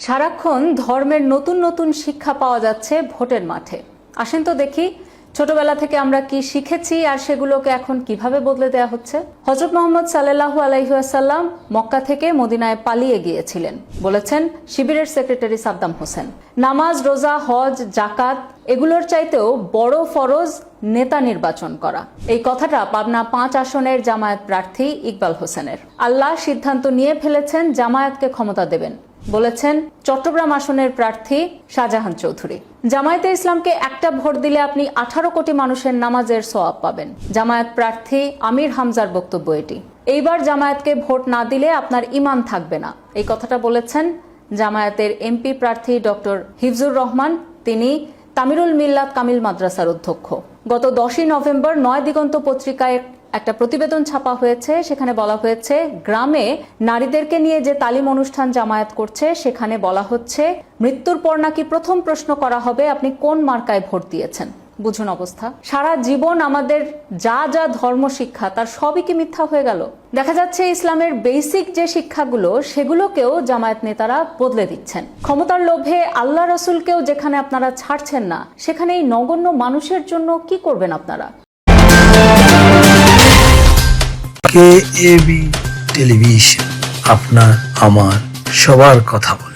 সারাক্ষণ ধর্মের নতুন নতুন শিক্ষা পাওয়া যাচ্ছে ভোটের মাঠে। আসেন তো দেখি ছোটবেলা থেকে আমরা কি শিখেছি আর সেগুলোকে এখন কিভাবে বদলে দেওয়া হচ্ছে। হযরত মুহাম্মদ সাল্লাল্লাহু আলাইহি ওয়াসাল্লাম মক্কা থেকে মদিনায় পালিয়ে গিয়েছিলেন, বলেছেন শিবিরের সেক্রেটারি সাদ্দাম হোসেন। নামাজ, রোজা, হজ, জাকাত এগুলোর চাইতেও বড় ফরজ নেতা নির্বাচন করা। এই কথাটা পাবনা 5 আসনের জামায়াত প্রার্থী ইকবাল হোসেনের। আল্লাহ সিদ্ধান্ত নিয়ে ফেলেছেন জামায়াতকে ক্ষমতা দেবেন, বলেছেন চট্টগ্রাম আসনের প্রার্থী শাহজাহান চৌধুরী। জামায়াতে ইসলামকে একটা ভোট দিলে আপনি 18 কোটি মানুষের নামাজের সওয়াব পাবেন। জামায়াত প্রার্থী আমির হামজার বক্তব্য এটি। এইবার জামায়াতকে ভোট না দিলে আপনার ঈমান থাকবে না, এই কথাটা বলেছেন জামায়াতের এমপি প্রার্থী ডক্টর হিফজুর রহমান। তিনি তামিরুল মিল্লাত কামিল মাদ্রাসার অধ্যক্ষ। গত 10ই নভেম্বর নয় দিগন্ত পত্রিকায় একটা প্রতিবেদন ছাপা হয়েছে। সেখানে বলা হয়েছে গ্রামে নারীদেরকে নিয়ে যে তালিম অনুষ্ঠান জামায়াত করছে, সেখানে বলা হচ্ছে মৃত্যুর পর নাকি প্রথম প্রশ্ন করা হবে আপনি কোন মার্কায় ভোট দিয়েছেন। বুঝুন অবস্থা। সারা জীবন আমাদের যা যা ধর্ম শিক্ষা তার সবই কি মিথ্যা হয়ে গেল? দেখা যাচ্ছে ইসলামের বেসিক যে শিক্ষাগুলো সেগুলোকেও জামায়াত নেতারা বদলে দিচ্ছেন। ক্ষমতার লোভে আল্লাহ রাসূলকেও যেখানে আপনারা ছাড়ছেন না, সেখানে এই নগণ্য মানুষের জন্য কি করবেন আপনারা? KAB টেলিভিশন, আপনার আমার সবার কথা বলে।